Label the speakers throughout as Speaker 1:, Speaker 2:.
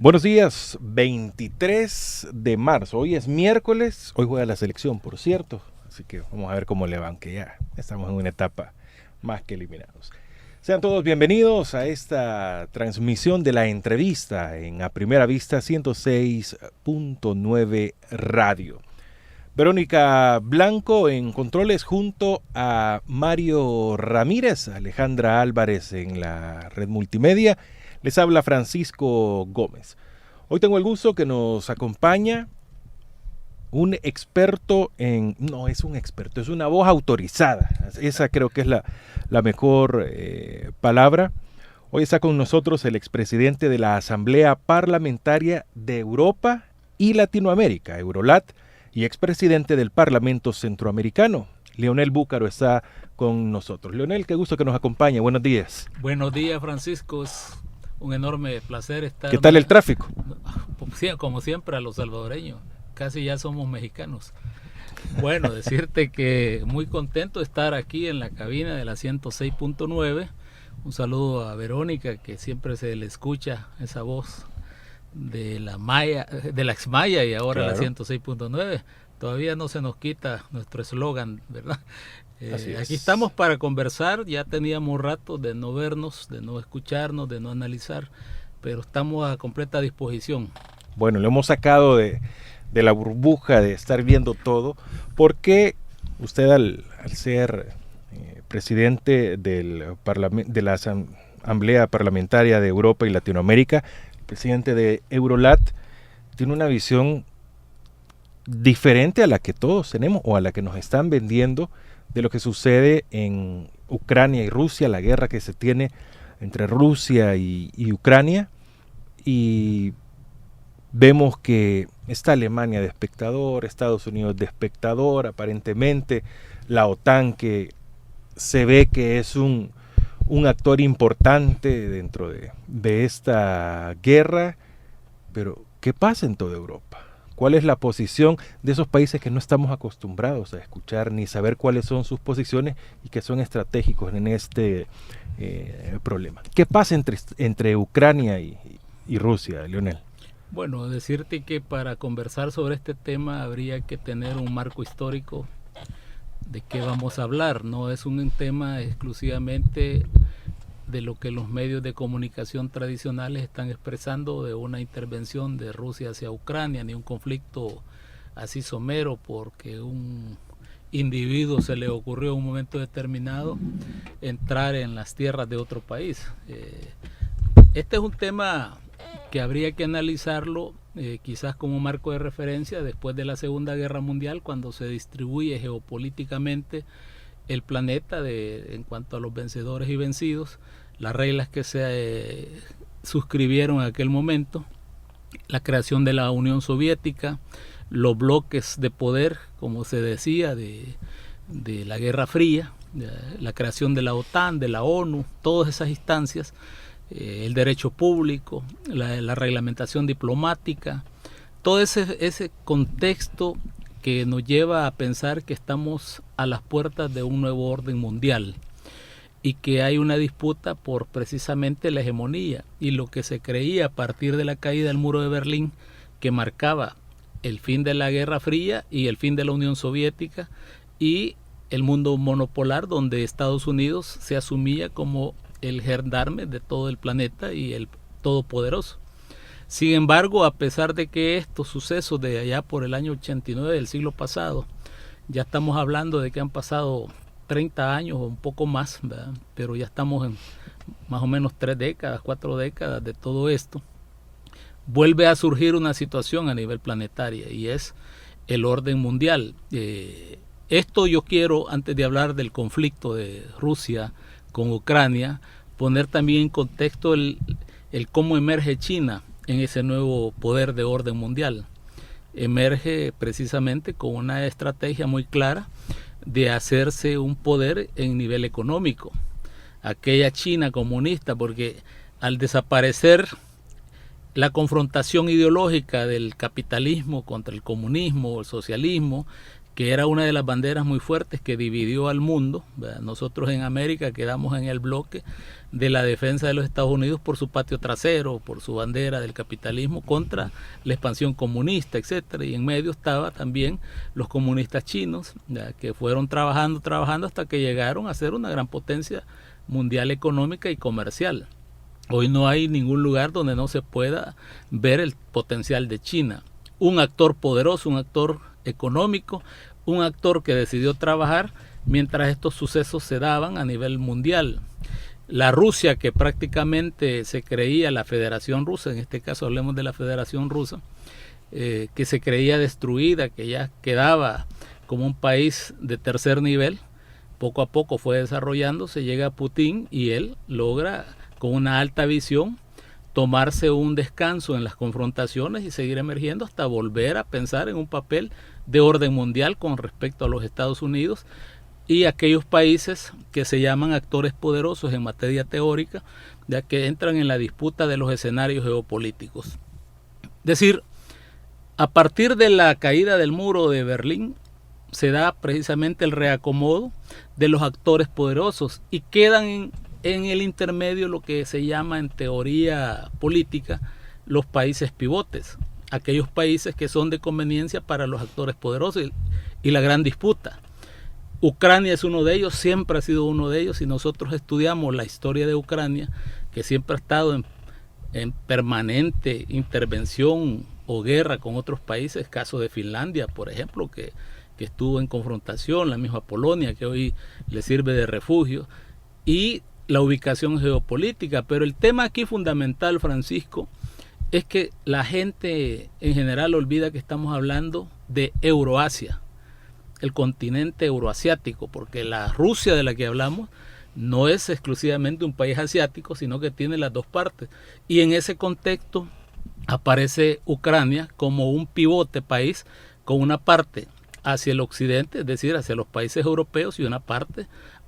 Speaker 1: Buenos días, 23 de marzo. Hoy es miércoles, hoy juega la selección, por cierto. Así que vamos a ver cómo le van, que ya estamos en una etapa más que eliminados. Sean todos bienvenidos a esta transmisión de la entrevista en A Primera Vista 106.9 Radio. Verónica Blanco en controles junto a Mario Ramírez, Alejandra Álvarez en la red multimedia. Les habla Francisco Gómez. Hoy tengo el gusto que nos acompaña un experto en... No es un experto, es una voz autorizada. Esa creo que es la mejor palabra. Hoy está con nosotros el expresidente de la Asamblea Parlamentaria de Europa y Latinoamérica, Eurolat, y expresidente del Parlamento Centroamericano. Leonel Búcaro está con nosotros. Leonel, qué gusto que nos acompañe. Buenos días.
Speaker 2: Buenos días, Francisco. Es un enorme placer estar.
Speaker 1: ¿Qué tal el tráfico?
Speaker 2: Como siempre a los salvadoreños, casi ya somos mexicanos. Bueno, decirte que muy contento de estar aquí en la cabina de la 106.9. Un saludo a Verónica, que siempre se le escucha esa voz de la Maya, de la ex-Maya y ahora claro. La 106.9. Todavía no se nos quita nuestro eslogan, ¿verdad? Aquí estamos para conversar. Ya teníamos rato de no vernos, de no escucharnos, de no analizar, pero estamos a completa disposición.
Speaker 1: Bueno, lo hemos sacado de la burbuja de estar viendo todo, porque usted al ser presidente de la Asamblea Parlamentaria de Europa y Latinoamérica, presidente de Eurolat, tiene una visión diferente a la que todos tenemos o a la que nos están vendiendo de lo que sucede en Ucrania y Rusia, la guerra que se tiene entre Rusia y Ucrania, y vemos que está Alemania de espectador, Estados Unidos de espectador, aparentemente la OTAN, que se ve que es un actor importante dentro de esta guerra. Pero ¿qué pasa en toda Europa? ¿Cuál es la posición de esos países que no estamos acostumbrados a escuchar ni saber cuáles son sus posiciones y que son estratégicos en este problema? ¿Qué pasa entre Ucrania y Rusia, Leonel?
Speaker 2: Bueno, decirte que para conversar sobre este tema habría que tener un marco histórico de qué vamos a hablar. No es un tema exclusivamente de lo que los medios de comunicación tradicionales están expresando, de una intervención de Rusia hacia Ucrania, ni un conflicto así somero porque un individuo se le ocurrió en un momento determinado entrar en las tierras de otro país. Este es un tema que habría que analizarlo quizás como marco de referencia después de la Segunda Guerra Mundial, cuando se distribuye geopolíticamente el planeta en cuanto a los vencedores y vencidos, las reglas que se suscribieron en aquel momento, la creación de la Unión Soviética, los bloques de poder, como se decía, de la Guerra Fría, la creación de la OTAN, de la ONU, todas esas instancias, el derecho público, la reglamentación diplomática, todo ese contexto que nos lleva a pensar que estamos a las puertas de un nuevo orden mundial y que hay una disputa por precisamente la hegemonía y lo que se creía a partir de la caída del muro de Berlín, que marcaba el fin de la Guerra Fría y el fin de la Unión Soviética y el mundo monopolar, donde Estados Unidos se asumía como el gendarme de todo el planeta y el todopoderoso. Sin embargo, a pesar de que estos sucesos de allá por el año 89 del siglo pasado, ya estamos hablando de que han pasado 30 años o un poco más, ¿verdad? Pero ya estamos en más o menos 3 décadas, 4 décadas de todo esto, vuelve a surgir una situación a nivel planetario y es el orden mundial. Esto yo quiero, antes de hablar del conflicto de Rusia con Ucrania, poner también en contexto el cómo emerge China en ese nuevo poder de orden mundial. Emerge precisamente con una estrategia muy clara de hacerse un poder en nivel económico. Aquella China comunista, porque al desaparecer la confrontación ideológica del capitalismo contra el comunismo o el socialismo, que era una de las banderas muy fuertes que dividió al mundo, ¿verdad? Nosotros en América quedamos en el bloque de la defensa de los Estados Unidos por su patio trasero, por su bandera del capitalismo contra la expansión comunista, etcétera, y en medio estaba también los comunistas chinos, ¿verdad? Que fueron trabajando hasta que llegaron a ser una gran potencia mundial económica y comercial. Hoy no hay ningún lugar donde no se pueda ver el potencial de China. Un actor poderoso, un actor económico, un actor que decidió trabajar mientras estos sucesos se daban a nivel mundial. La Rusia, que prácticamente se creía la Federación Rusa, en este caso hablemos de la Federación Rusa, que se creía destruida, que ya quedaba como un país de tercer nivel, poco a poco fue desarrollándose, llega Putin y él logra con una alta visión tomarse un descanso en las confrontaciones y seguir emergiendo hasta volver a pensar en un papel de orden mundial con respecto a los Estados Unidos y aquellos países que se llaman actores poderosos en materia teórica, ya que entran en la disputa de los escenarios geopolíticos. Es decir, a partir de la caída del muro de Berlín se da precisamente el reacomodo de los actores poderosos y quedan en el intermedio lo que se llama en teoría política los países pivotes, aquellos países que son de conveniencia para los actores poderosos y la gran disputa. Ucrania es uno de ellos, siempre ha sido uno de ellos. Si nosotros estudiamos la historia de Ucrania, que siempre ha estado en permanente intervención o guerra con otros países, caso de Finlandia, por ejemplo, que estuvo en confrontación, la misma Polonia, que hoy le sirve de refugio, y la ubicación geopolítica. Pero el tema aquí fundamental, Francisco, es que la gente en general olvida que estamos hablando de Euroasia, el continente euroasiático, porque la Rusia de la que hablamos no es exclusivamente un país asiático, sino que tiene las dos partes. Y en ese contexto aparece Ucrania como un pivote país con una parte hacia el occidente, es decir, hacia los países europeos, y una parte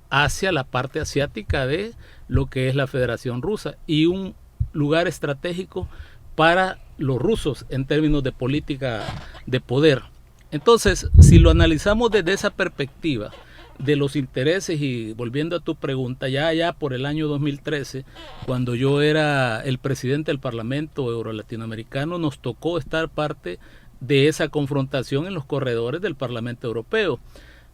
Speaker 2: hacia la parte asiática de lo que es la Federación Rusa, y un lugar estratégico para los rusos en términos de política de poder. Entonces, si lo analizamos desde esa perspectiva de los intereses, y volviendo a tu pregunta, ya por el año 2013, cuando yo era el presidente del Parlamento Euro-Latinoamericano, nos tocó estar parte de esa confrontación en los corredores del Parlamento Europeo.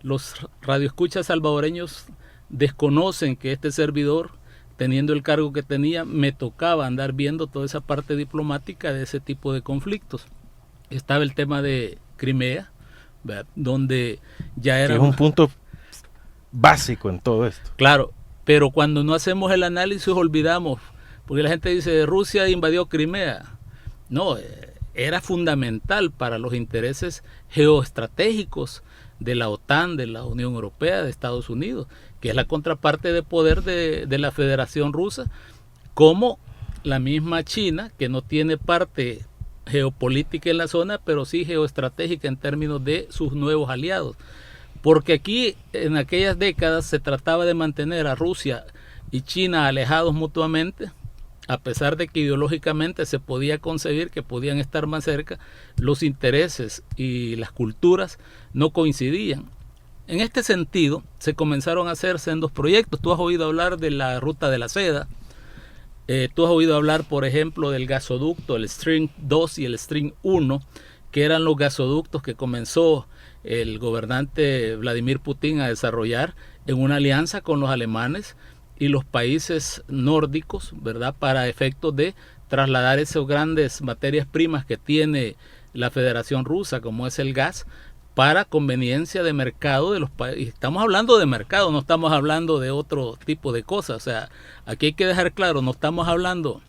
Speaker 2: Los radioescuchas salvadoreños desconocen que este servidor, teniendo el cargo que tenía, me tocaba andar viendo toda esa parte diplomática de ese tipo de conflictos. Estaba el tema de Crimea, ¿verdad?, donde ya era...
Speaker 1: Es un punto básico en todo esto.
Speaker 2: Claro, pero cuando no hacemos el análisis olvidamos, porque la gente dice, Rusia invadió Crimea. No, era fundamental para los intereses geoestratégicos de la OTAN, de la Unión Europea, de Estados Unidos, que es la contraparte de poder de la Federación Rusa, como la misma China, que no tiene parte geopolítica en la zona, pero sí geoestratégica en términos de sus nuevos aliados. Porque aquí, en aquellas décadas, se trataba de mantener a Rusia y China alejados mutuamente, a pesar de que ideológicamente se podía concebir que podían estar más cerca, los intereses y las culturas no coincidían. En este sentido, se comenzaron a hacer sendos proyectos. Tú has oído hablar de la Ruta de la Seda. Tú has oído hablar, por ejemplo, del gasoducto, el Stream 2 y el Stream 1, que eran los gasoductos que comenzó el gobernante Vladimir Putin a desarrollar en una alianza con los alemanes y los países nórdicos, ¿verdad?, para efectos de trasladar esas grandes materias primas que tiene la Federación Rusa, como es el gas, para conveniencia de mercado de los países. Estamos hablando de mercado, no estamos hablando de otro tipo de cosas. O sea, aquí hay que dejar claro, no estamos hablando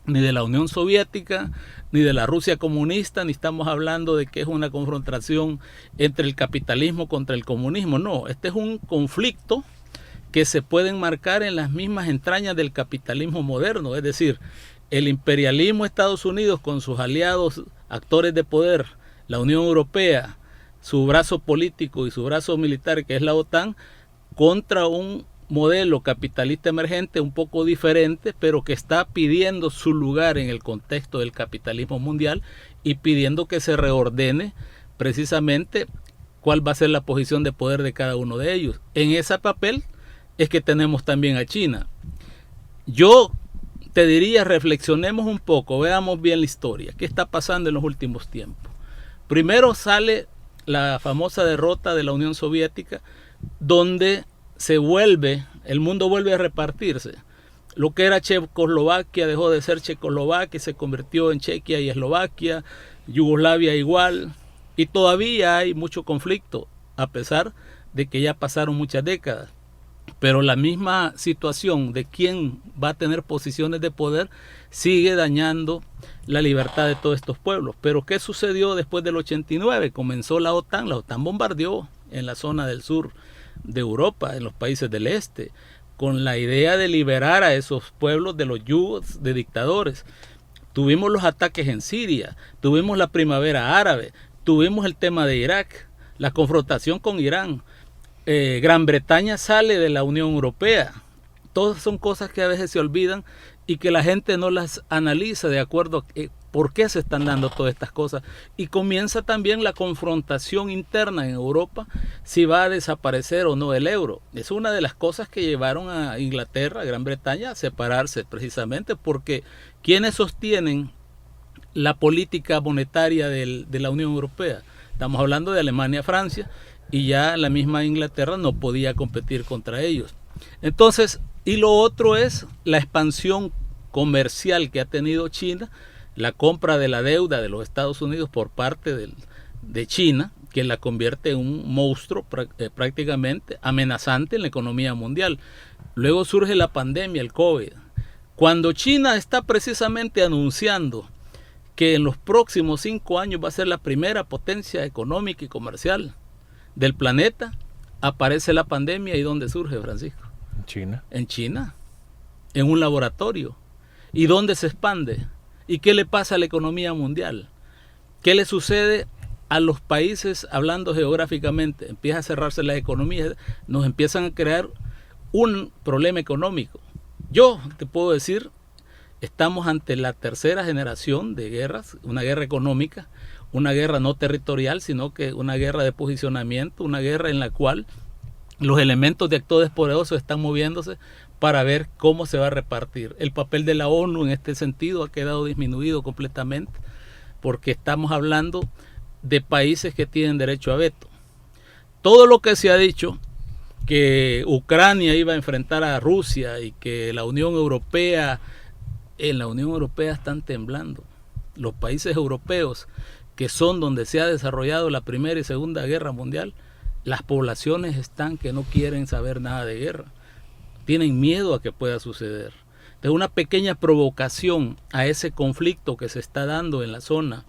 Speaker 2: ni de la Unión Soviética, ni de la Rusia comunista, ni estamos hablando de que es una confrontación entre el capitalismo contra el comunismo. No, este es un conflicto que se puede enmarcar en las mismas entrañas del capitalismo moderno, es decir, el imperialismo de Estados Unidos con sus aliados, actores de poder, la Unión Europea, su brazo político y su brazo militar, que es la OTAN, contra un modelo capitalista emergente un poco diferente, pero que está pidiendo su lugar en el contexto del capitalismo mundial y pidiendo que se reordene precisamente cuál va a ser la posición de poder de cada uno de ellos. En ese papel es que tenemos también a China. Yo te diría, reflexionemos un poco, veamos bien la historia, qué está pasando en los últimos tiempos. Primero sale la famosa derrota de la Unión Soviética, donde el mundo vuelve a repartirse. Lo que era Checoslovaquia dejó de ser Checoslovaquia, se convirtió en Chequia y Eslovaquia, Yugoslavia igual, y todavía hay mucho conflicto, a pesar de que ya pasaron muchas décadas. Pero la misma situación de quién va a tener posiciones de poder sigue dañando la libertad de todos estos pueblos. Pero ¿qué sucedió después del 89? Comenzó la OTAN bombardeó en la zona del sur de Europa, en los países del este, con la idea de liberar a esos pueblos de los yugos de dictadores. Tuvimos los ataques en Siria, tuvimos la primavera árabe, tuvimos el tema de Irak, la confrontación con Irán. Gran Bretaña sale de la Unión Europea. Todas son cosas que a veces se olvidan y que la gente no las analiza de acuerdo a por qué se están dando todas estas cosas. Y comienza también la confrontación interna en Europa si va a desaparecer o no el euro. Es una de las cosas que llevaron a Inglaterra, a Gran Bretaña, a separarse precisamente porque quienes sostienen la política monetaria de la Unión Europea. Estamos hablando de Alemania, Francia, y ya la misma Inglaterra no podía competir contra ellos. Entonces, y lo otro es la expansión comercial que ha tenido China, la compra de la deuda de los Estados Unidos por parte de China, que la convierte en un monstruo prácticamente amenazante en la economía mundial. Luego surge la pandemia, el COVID. Cuando China está precisamente anunciando que en los próximos 5 años va a ser la primera potencia económica y comercial del planeta, aparece la pandemia. ¿Y dónde surge, Francisco?
Speaker 1: En China.
Speaker 2: En China, en un laboratorio. ¿Y dónde se expande? ¿Y qué le pasa a la economía mundial? ¿Qué le sucede a los países, hablando geográficamente? Empieza a cerrarse las economías, nos empiezan a crear un problema económico. Yo te puedo decir, estamos ante la tercera generación de guerras, una guerra económica, una guerra no territorial, sino que una guerra de posicionamiento, una guerra en la cual los elementos de actores poderosos están moviéndose para ver cómo se va a repartir. El papel de la ONU en este sentido ha quedado disminuido completamente, porque estamos hablando de países que tienen derecho a veto. Todo lo que se ha dicho, que Ucrania iba a enfrentar a Rusia y que la Unión Europea, en la Unión Europea están temblando. Los países europeos, que son donde se ha desarrollado la Primera y Segunda Guerra Mundial, las poblaciones están que no quieren saber nada de guerra. Tienen miedo a que pueda suceder. De una pequeña provocación a ese conflicto que se está dando en la zona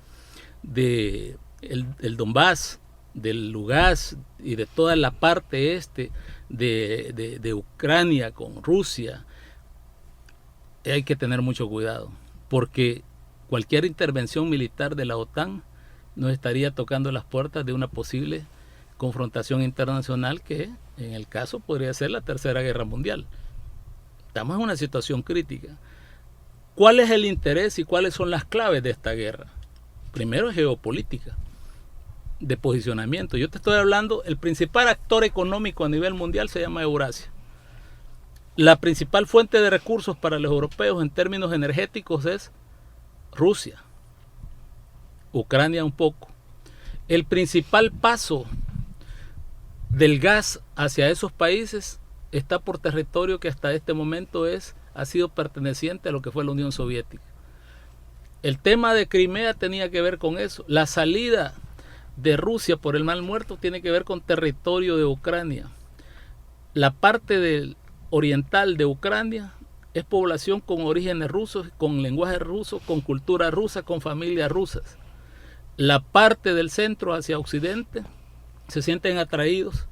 Speaker 2: de el Donbass, del Lugansk y de toda la parte este de Ucrania con Rusia, hay que tener mucho cuidado, porque cualquier intervención militar de la OTAN nos estaría tocando las puertas de una posible confrontación internacional que en el caso podría ser la Tercera Guerra Mundial. Estamos en una situación crítica. ¿Cuál es el interés y cuáles son las claves de esta guerra? Primero es geopolítica, de posicionamiento. Yo te estoy hablando, el principal actor económico a nivel mundial se llama Eurasia. La principal fuente de recursos para los europeos en términos energéticos es Rusia, Ucrania un poco. El principal paso del gas hacia esos países está por territorio que hasta este momento ha sido perteneciente a lo que fue la Unión Soviética. El tema de Crimea tenía que ver con eso. La salida de Rusia por el Mar Muerto tiene que ver con territorio de Ucrania. La parte oriental de Ucrania es población con orígenes rusos, con lenguaje ruso, con cultura rusa, con familias rusas. La parte del centro hacia occidente se sienten atraídos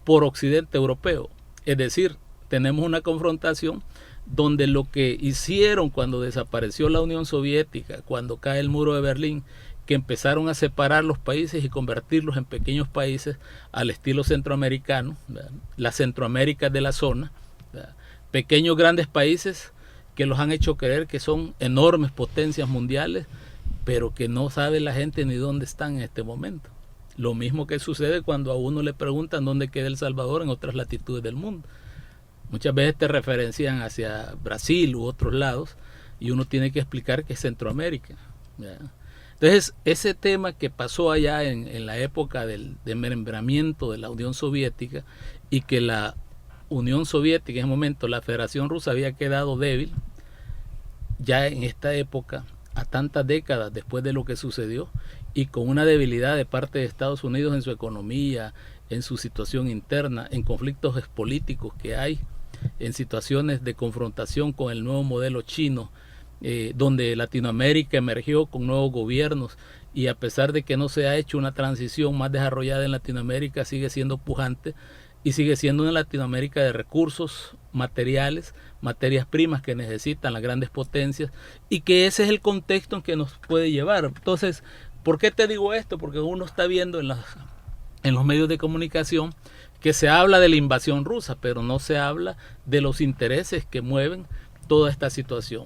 Speaker 2: por occidente europeo. Es decir, tenemos una confrontación donde lo que hicieron cuando desapareció la Unión Soviética, cuando cae el muro de Berlín, que empezaron a separar los países y convertirlos en pequeños países al estilo centroamericano, ¿verdad? La Centroamérica de la zona, ¿verdad? Pequeños grandes países que los han hecho creer que son enormes potencias mundiales, pero que no sabe la gente ni dónde están en este momento. Lo mismo que sucede cuando a uno le preguntan dónde queda El Salvador en otras latitudes del mundo. Muchas veces te referencian hacia Brasil u otros lados y uno tiene que explicar que es Centroamérica, ¿ya? Entonces, ese tema que pasó allá en la época del desmembramiento de la Unión Soviética y que la Unión Soviética en ese momento, la Federación Rusa había quedado débil, ya en esta época, a tantas décadas después de lo que sucedió, y con una debilidad de parte de Estados Unidos en su economía, en su situación interna, en conflictos políticos que hay, en situaciones de confrontación con el nuevo modelo chino, donde Latinoamérica emergió con nuevos gobiernos y a pesar de que no se ha hecho una transición más desarrollada en Latinoamérica, sigue siendo pujante y sigue siendo una Latinoamérica de recursos materiales, materias primas que necesitan las grandes potencias y que ese es el contexto en que nos puede llevar. Entonces, ¿por qué te digo esto? Porque uno está viendo en los medios de comunicación que se habla de la invasión rusa, pero no se habla de los intereses que mueven toda esta situación.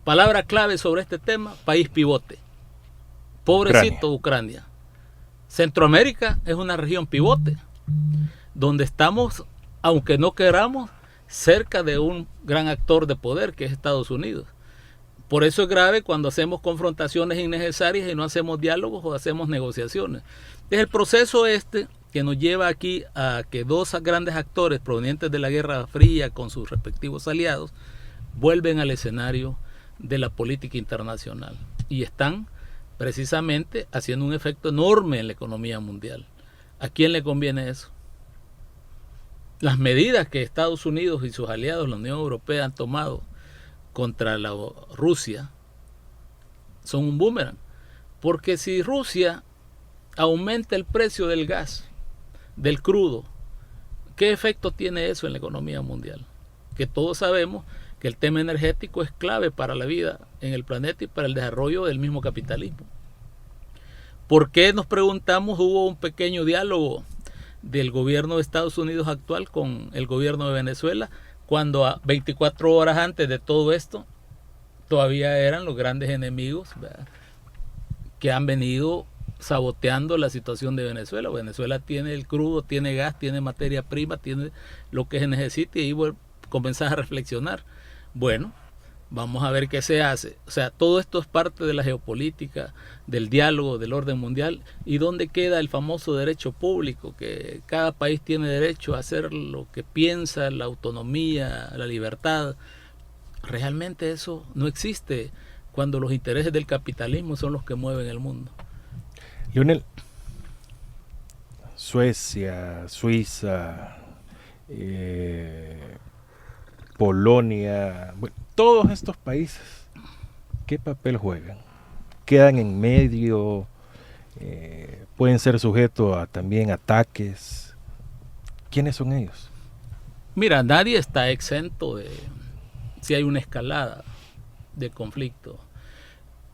Speaker 2: Palabra clave sobre este tema, país pivote. Pobrecito Ucrania. Centroamérica es una región pivote, donde estamos, aunque no queramos, cerca de un gran actor de poder que es Estados Unidos. Por eso es grave cuando hacemos confrontaciones innecesarias y no hacemos diálogos o hacemos negociaciones. Es el proceso que nos lleva aquí a que dos grandes actores provenientes de la Guerra Fría con sus respectivos aliados vuelven al escenario de la política internacional y están precisamente haciendo un efecto enorme en la economía mundial. ¿A quién le conviene eso? Las medidas que Estados Unidos y sus aliados, la Unión Europea, han tomado contra la Rusia son un boomerang, porque si Rusia aumenta el precio del gas, del crudo, ¿qué efecto tiene eso en la economía mundial? Que todos sabemos que el tema energético es clave para la vida en el planeta y para el desarrollo del mismo capitalismo. ¿Por qué, nos preguntamos, hubo un pequeño diálogo del gobierno de Estados Unidos actual con el gobierno de Venezuela, cuando a 24 horas antes de todo esto todavía eran los grandes enemigos, ¿verdad?, que han venido saboteando la situación de Venezuela? Venezuela tiene el crudo, tiene gas, tiene materia prima, tiene lo que se necesite y ahí comenzás a reflexionar. Bueno, vamos a ver qué se hace. O sea, todo esto es parte de la geopolítica, del diálogo, del orden mundial. ¿Y dónde queda el famoso derecho público? Que cada país tiene derecho a hacer lo que piensa, la autonomía, la libertad. Realmente eso no existe cuando los intereses del capitalismo son los que mueven el mundo.
Speaker 1: Lionel, Suecia, Suiza, Polonia, bueno, todos estos países, ¿qué papel juegan? ¿Quedan en medio? ¿Pueden ser sujetos a también ataques? ¿Quiénes son ellos?
Speaker 2: Mira, nadie está exento de si hay una escalada de conflicto.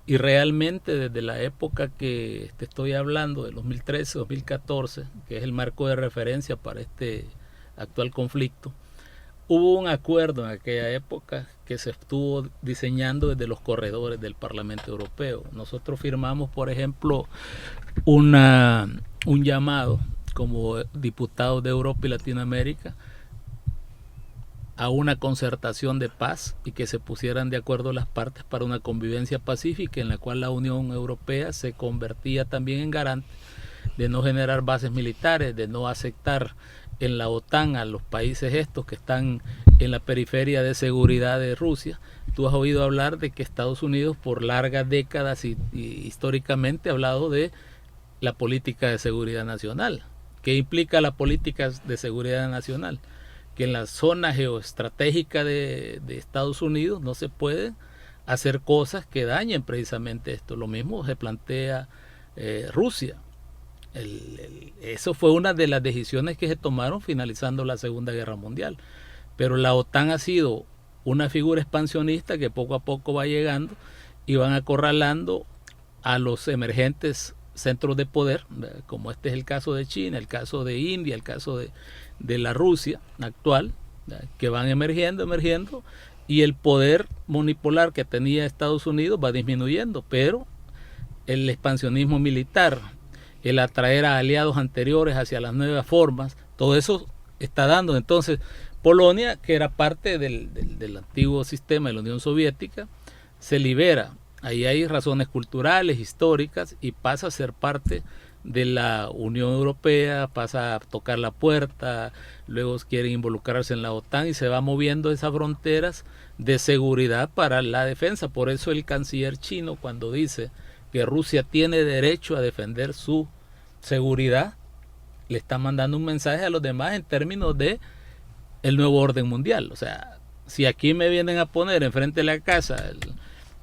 Speaker 2: Y realmente desde la época que te estoy hablando, de 2013-2014, que es el marco de referencia para este actual conflicto, hubo un acuerdo en aquella época que se estuvo diseñando desde los corredores del Parlamento Europeo. Nosotros firmamos, por ejemplo, un llamado como diputados de Europa y Latinoamérica a una concertación de paz y que se pusieran de acuerdo las partes para una convivencia pacífica en la cual la Unión Europea se convertía también en garante de no generar bases militares, de no aceptar en la OTAN a los países estos que están en la periferia de seguridad de Rusia. Tú has oído hablar de que Estados Unidos por largas décadas y históricamente ha hablado de la política de seguridad nacional. ¿Qué implica la política de seguridad nacional? Que en la zona geoestratégica de Estados Unidos no se pueden hacer cosas que dañen precisamente esto. Lo mismo se plantea Rusia. Eso fue una de las decisiones que se tomaron finalizando la Segunda Guerra Mundial. Pero la OTAN ha sido una figura expansionista que poco a poco va llegando y van acorralando a los emergentes centros de poder, como este es el caso de China, el caso de India, el caso de la Rusia actual, que van emergiendo, y el poder monopolar que tenía Estados Unidos va disminuyendo, pero el expansionismo militar el atraer a aliados anteriores hacia las nuevas formas, todo eso está dando. Entonces, Polonia, que era parte del antiguo sistema de la Unión Soviética, se libera. Ahí hay razones culturales, históricas, y pasa a ser parte de la Unión Europea, pasa a tocar la puerta, luego quieren involucrarse en la OTAN y se va moviendo esas fronteras de seguridad para la defensa. Por eso el canciller chino, cuando dice que Rusia tiene derecho a defender su seguridad, le está mandando un mensaje a los demás en términos de el nuevo orden mundial. O sea, si aquí me vienen a poner enfrente de la casa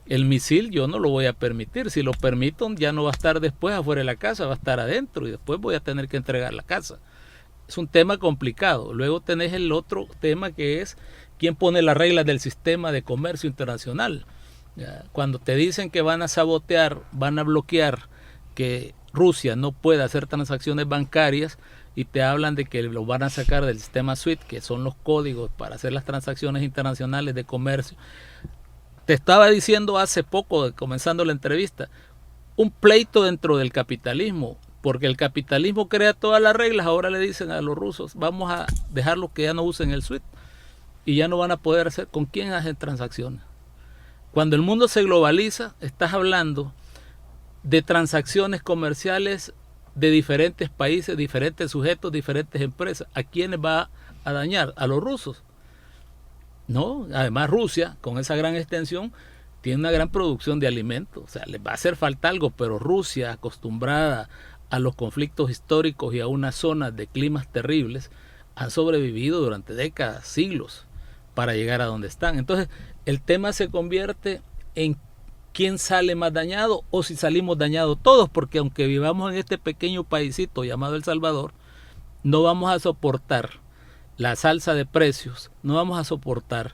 Speaker 2: el misil, yo no lo voy a permitir. Si lo permito, ya no va a estar después afuera de la casa, va a estar adentro y después voy a tener que entregar la casa. Es un tema complicado. Luego tenés el otro tema, que es quién pone las reglas del sistema de comercio internacional. Cuando te dicen que van a sabotear, van a bloquear que Rusia no pueda hacer transacciones bancarias, y te hablan de que lo van a sacar del sistema SWIFT, que son los códigos para hacer las transacciones internacionales de comercio. Te estaba diciendo hace poco, comenzando la entrevista, un pleito dentro del capitalismo, porque el capitalismo crea todas las reglas. Ahora le dicen a los rusos, vamos a dejarlos que ya no usen el SWIFT, y ya no van a poder hacer. ¿Con quién hacen transacciones? Cuando el mundo se globaliza, estás hablando de transacciones comerciales de diferentes países, diferentes sujetos, diferentes empresas. ¿A quiénes va a dañar? ¿A los rusos? No, además Rusia, con esa gran extensión, tiene una gran producción de alimentos. O sea, les va a hacer falta algo, pero Rusia, acostumbrada a los conflictos históricos y a unas zonas de climas terribles, han sobrevivido durante décadas, siglos, para llegar a donde están. Entonces, el tema se convierte en quién sale más dañado, o si salimos dañados todos, porque aunque vivamos en este pequeño paisito llamado El Salvador, no vamos a soportar la salsa de precios, no vamos a soportar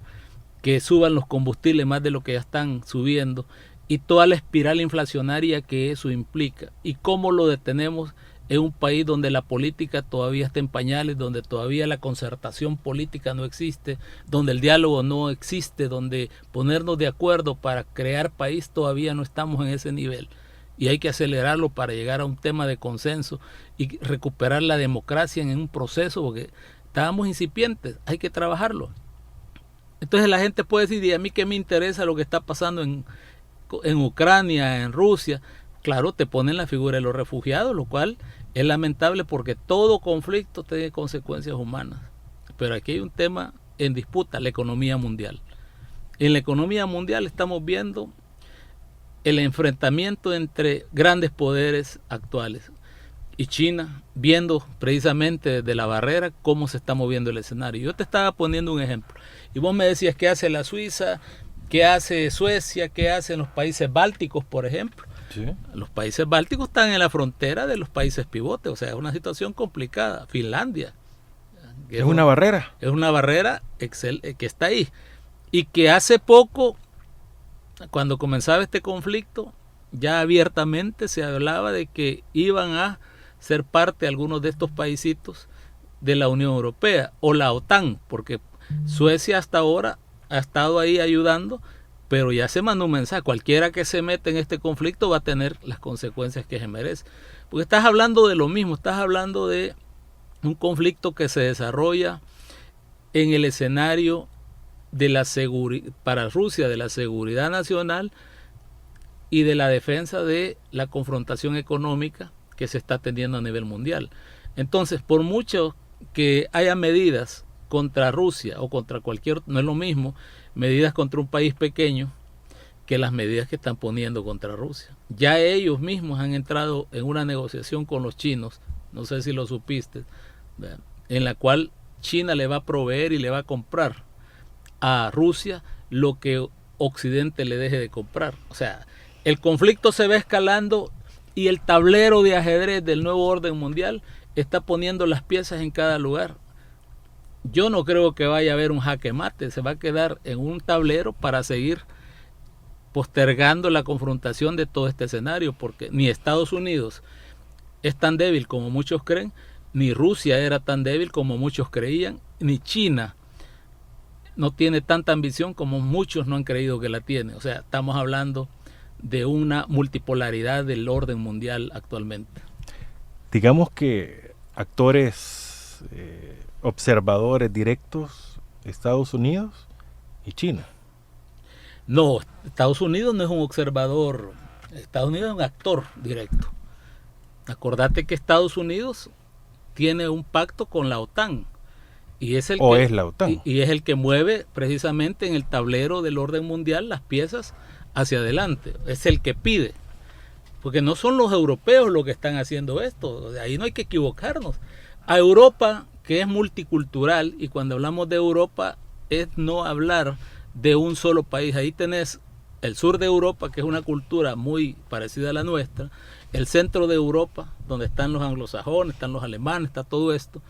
Speaker 2: que suban los combustibles más de lo que ya están subiendo, y toda la espiral inflacionaria que eso implica. Y cómo lo detenemos en un país donde la política todavía está en pañales, donde todavía la concertación política no existe, donde el diálogo no existe, donde ponernos de acuerdo para crear país todavía no estamos en ese nivel. Y hay que acelerarlo para llegar a un tema de consenso y recuperar la democracia en un proceso, porque estábamos incipientes, hay que trabajarlo. Entonces la gente puede decir, ¿y a mí qué me interesa lo que está pasando en Ucrania, en Rusia? Claro, te ponen la figura de los refugiados, lo cual es lamentable porque todo conflicto tiene consecuencias humanas. Pero aquí hay un tema en disputa, la economía mundial. En la economía mundial estamos viendo el enfrentamiento entre grandes poderes actuales. Y China, viendo precisamente desde la barrera cómo se está moviendo el escenario. Yo te estaba poniendo un ejemplo. Y vos me decías, ¿qué hace la Suiza? ¿Qué hace Suecia? ¿Qué hacen los países bálticos, por ejemplo? Sí. Los países bálticos están en la frontera de los países pivotes, o sea, es una situación complicada. Finlandia.
Speaker 1: Es una barrera.
Speaker 2: Es una barrera que está ahí. Y que hace poco, cuando comenzaba este conflicto, ya abiertamente se hablaba de que iban a ser parte algunos de estos paisitos de la Unión Europea o la OTAN, porque Suecia hasta ahora ha estado ahí ayudando, pero ya se mandó un mensaje: cualquiera que se mete en este conflicto va a tener las consecuencias que se merece. Porque estás hablando de lo mismo, estás hablando de un conflicto que se desarrolla en el escenario de la para Rusia, de la seguridad nacional y de la defensa de la confrontación económica que se está teniendo a nivel mundial. Entonces, por mucho que haya medidas contra Rusia o contra cualquier, no es lo mismo medidas contra un país pequeño que las medidas que están poniendo contra Rusia. Ya ellos mismos han entrado en una negociación con los chinos, no sé si lo supiste, en la cual China le va a proveer y le va a comprar a Rusia lo que Occidente le deje de comprar. O sea, el conflicto se va escalando y el tablero de ajedrez del nuevo orden mundial está poniendo las piezas en cada lugar. Yo no creo que vaya a haber un jaque mate, se va a quedar en un tablero para seguir postergando la confrontación de todo este escenario, porque ni Estados Unidos es tan débil como muchos creen, ni Rusia era tan débil como muchos creían, ni China no tiene tanta ambición como muchos no han creído que la tiene. O sea, estamos hablando de una multipolaridad del orden mundial actualmente.
Speaker 1: digamos que actores, observadores directos, Estados Unidos y China.
Speaker 2: No, Estados Unidos no es un observador, Estados Unidos es un actor directo. Acordate que Estados Unidos tiene un pacto con la OTAN y es
Speaker 1: es la OTAN.
Speaker 2: Y es el que mueve precisamente en el tablero del orden mundial las piezas hacia adelante. Es el que pide, porque no son los europeos los que están haciendo esto. De ahí no hay que equivocarnos. A Europa, que es multicultural, y cuando hablamos de Europa es no hablar de un solo país. Ahí tenés el sur de Europa, que es una cultura muy parecida a la nuestra, el centro de Europa, donde están los anglosajones, están los alemanes, está todo esto,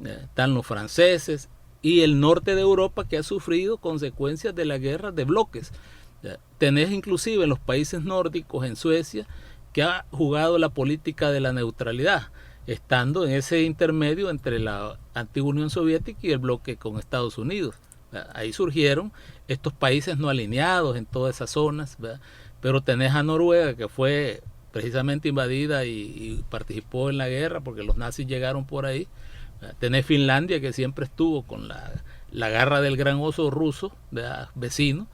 Speaker 2: están los franceses, y el norte de Europa, que ha sufrido consecuencias de la guerra de bloques. Tenés inclusive en los países nórdicos, en Suecia, que ha jugado la política de la neutralidad, estando en ese intermedio entre la antigua Unión Soviética y el bloque con Estados Unidos. Ahí surgieron estos países no alineados en todas esas zonas, ¿verdad? Pero tenés a Noruega, que fue precisamente invadida y participó en la guerra porque los nazis llegaron por ahí. Tenés Finlandia, que siempre estuvo con la garra del gran oso ruso, ¿verdad? Vecino.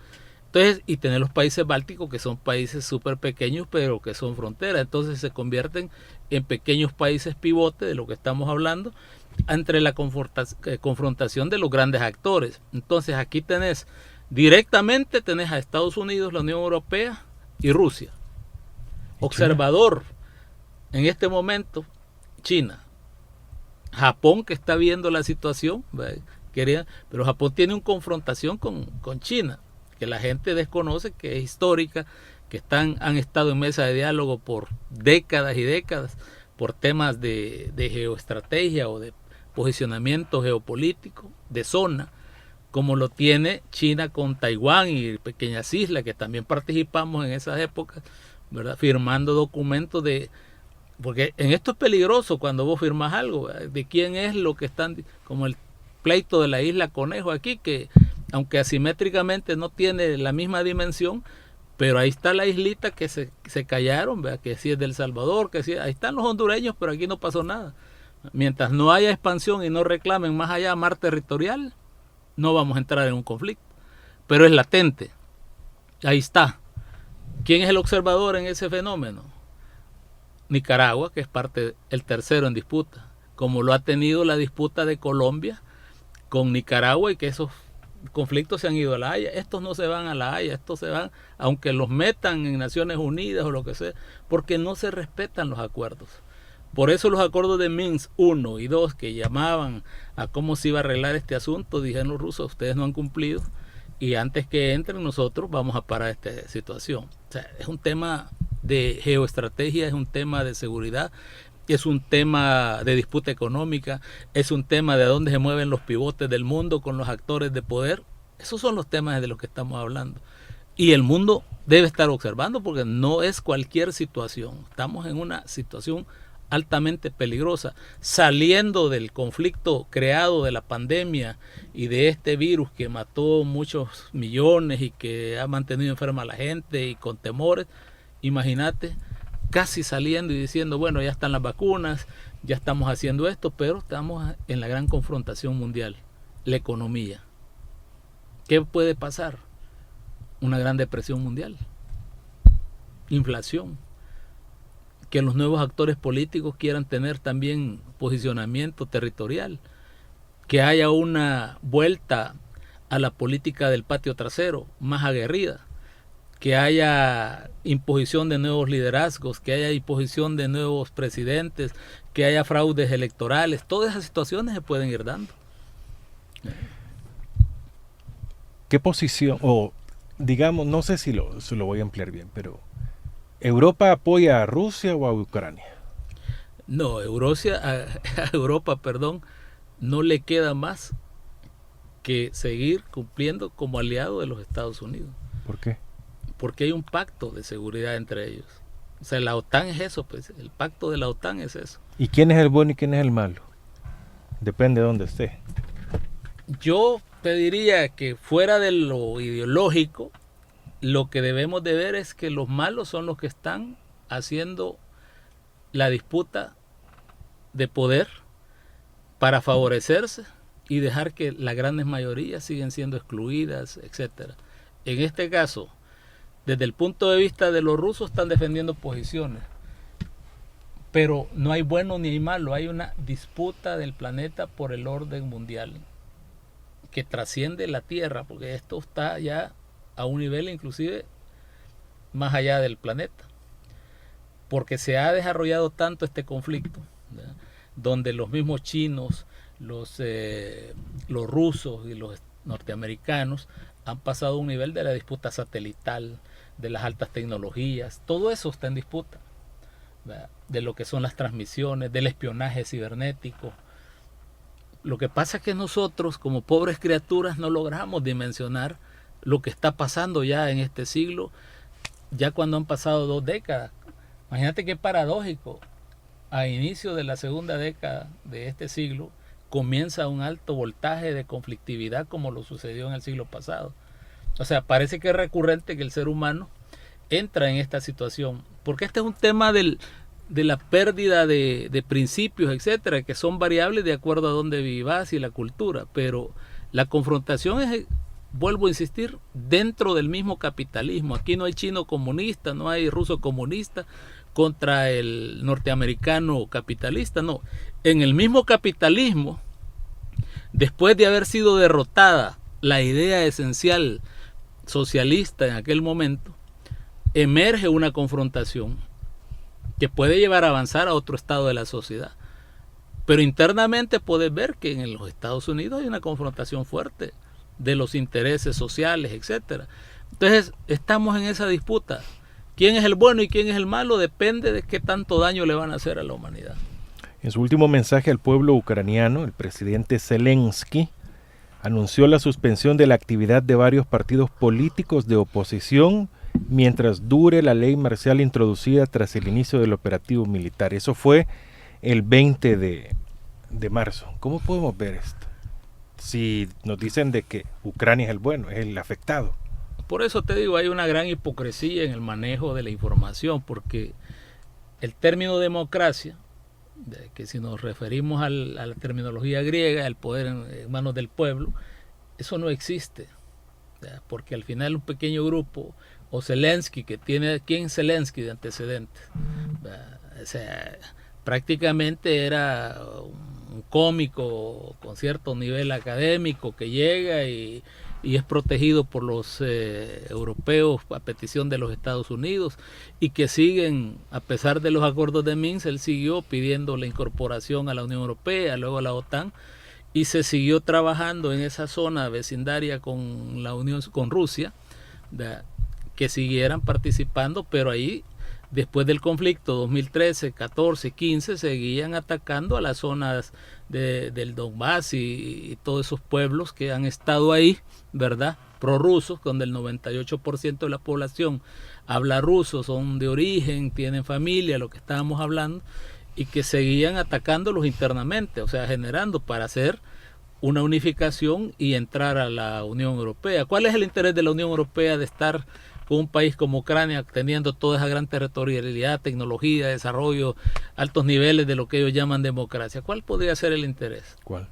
Speaker 2: Entonces, y tenés los países bálticos, que son países súper pequeños, pero que son fronteras. Entonces se convierten en pequeños países pivote de lo que estamos hablando, entre la confrontación de los grandes actores. Entonces aquí directamente tenés a Estados Unidos, la Unión Europea y Rusia. Observador en este momento, China. Japón, que está viendo la situación, pero Japón tiene una confrontación con China, que la gente desconoce, que es histórica, que han estado en mesa de diálogo por décadas y décadas, por temas de geoestrategia o de posicionamiento geopolítico, de zona, como lo tiene China con Taiwán y pequeñas islas, que también participamos en esas épocas, ¿verdad? Firmando documentos porque en esto es peligroso cuando vos firmas algo, ¿verdad? De quién es lo que están, como el pleito de la isla Conejo aquí, que aunque asimétricamente no tiene la misma dimensión, pero ahí está la islita que se callaron, ¿verdad? Que sí es del Salvador, que sí, ahí están los hondureños, pero aquí no pasó nada. Mientras no haya expansión y no reclamen más allá mar territorial, no vamos a entrar en un conflicto. Pero es latente. Ahí está. ¿Quién es el observador en ese fenómeno? Nicaragua, que es el tercero en disputa, como lo ha tenido la disputa de Colombia con Nicaragua, y que esos conflictos se han ido a la Haya. Estos no se van a la Haya, estos se van, aunque los metan en Naciones Unidas o lo que sea, porque no se respetan los acuerdos. Por eso los acuerdos de Minsk 1 y 2, que llamaban a cómo se iba a arreglar este asunto, dijeron los rusos, ustedes no han cumplido, y antes que entren nosotros vamos a parar esta situación. O sea, es un tema de geoestrategia, es un tema de seguridad, es un tema de disputa económica, es un tema de dónde se mueven los pivotes del mundo con los actores de poder. Esos son los temas de los que estamos hablando. Y el mundo debe estar observando, porque no es cualquier situación. Estamos en una situación altamente peligrosa, saliendo del conflicto creado de la pandemia y de este virus que mató muchos millones y que ha mantenido enferma a la gente y con temores. Imagínate, casi saliendo y diciendo, bueno, ya están las vacunas, ya estamos haciendo esto, pero estamos en la gran confrontación mundial, la economía. ¿Qué puede pasar? Una gran depresión mundial, inflación, que los nuevos actores políticos quieran tener también posicionamiento territorial, que haya una vuelta a la política del patio trasero más aguerrida, que haya imposición de nuevos liderazgos, que haya imposición de nuevos presidentes, que haya fraudes electorales. Todas esas situaciones se pueden ir dando.
Speaker 1: ¿Qué posición, o digamos, no sé si lo voy a emplear bien, pero ¿Europa apoya a Rusia o a Ucrania?
Speaker 2: No, a Europa, no le queda más que seguir cumpliendo como aliado de los Estados Unidos.
Speaker 1: ¿Por qué?
Speaker 2: Porque hay un pacto de seguridad entre ellos. O sea, la OTAN es eso, pues, el pacto de la OTAN es eso.
Speaker 1: ¿Y quién es el bueno y quién es el malo? Depende de dónde esté.
Speaker 2: Yo te diría que fuera de lo ideológico, lo que debemos de ver es que los malos son los que están haciendo la disputa de poder para favorecerse y dejar que las grandes mayorías siguen siendo excluidas, etcétera. En este caso, desde el punto de vista de los rusos, están defendiendo posiciones, pero no hay bueno ni hay malo, hay una disputa del planeta por el orden mundial que trasciende la Tierra, porque esto está ya a un nivel inclusive más allá del planeta, porque se ha desarrollado tanto este conflicto, ¿verdad?, donde los mismos chinos, los rusos y los norteamericanos han pasado a un nivel de la disputa satelital, de las altas tecnologías, todo eso está en disputa, ¿verdad?, de lo que son las transmisiones, del espionaje cibernético. Lo que pasa es que nosotros, como pobres criaturas, no logramos dimensionar lo que está pasando ya en este siglo, ya cuando han pasado 2 décadas. Imagínate qué paradójico. A inicio de la segunda década de este siglo comienza un alto voltaje de conflictividad como lo sucedió en el siglo pasado. O sea, parece que es recurrente que el ser humano entra en esta situación, porque este es un tema de la pérdida de principios, etcétera, que son variables de acuerdo a dónde vivas y la cultura, pero la confrontación es, vuelvo a insistir, dentro del mismo capitalismo. Aquí no hay chino comunista, no hay ruso comunista contra el norteamericano capitalista, no. En el mismo capitalismo, después de haber sido derrotada la idea esencial socialista en aquel momento, emerge una confrontación que puede llevar a avanzar a otro estado de la sociedad. Pero internamente puedes ver que en los Estados Unidos hay una confrontación fuerte de los intereses sociales, etcétera. Entonces, estamos en esa disputa. ¿Quién es el bueno y quién es el malo? Depende de qué tanto daño le van a hacer a la humanidad.
Speaker 1: En su último mensaje al pueblo ucraniano, el presidente Zelensky anunció la suspensión de la actividad de varios partidos políticos de oposición mientras dure la ley marcial introducida tras el inicio del operativo militar. Eso fue el 20 de marzo. ¿Cómo podemos ver esto? Si nos dicen de que Ucrania es el bueno, es el afectado.
Speaker 2: Por eso te digo, hay una gran hipocresía en el manejo de la información, porque el término democracia, que si nos referimos a la terminología griega, el poder en manos del pueblo, eso no existe, porque al final un pequeño grupo, o Zelensky, que tiene, ¿quién es Zelensky de antecedentes? O sea, prácticamente era un cómico con cierto nivel académico que llega y es protegido por los europeos a petición de los Estados Unidos, y que siguen, a pesar de los acuerdos de Minsk, él siguió pidiendo la incorporación a la Unión Europea, luego a la OTAN, y se siguió trabajando en esa zona vecindaria con la Unión, con Rusia, que siguieran participando, pero ahí, después del conflicto 2013, 14, 15, seguían atacando a las zonas del Donbass y todos esos pueblos que han estado ahí, ¿verdad?, prorrusos, donde el 98% de la población habla ruso, son de origen, tienen familia, lo que estábamos hablando, y que seguían atacándolos internamente, o sea, generando para hacer una unificación y entrar a la Unión Europea. ¿Cuál es el interés de la Unión Europea de estar con un país como Ucrania teniendo toda esa gran territorialidad, tecnología, desarrollo, altos niveles de lo que ellos llaman democracia? ¿Cuál podría ser el interés?
Speaker 1: ¿Cuál?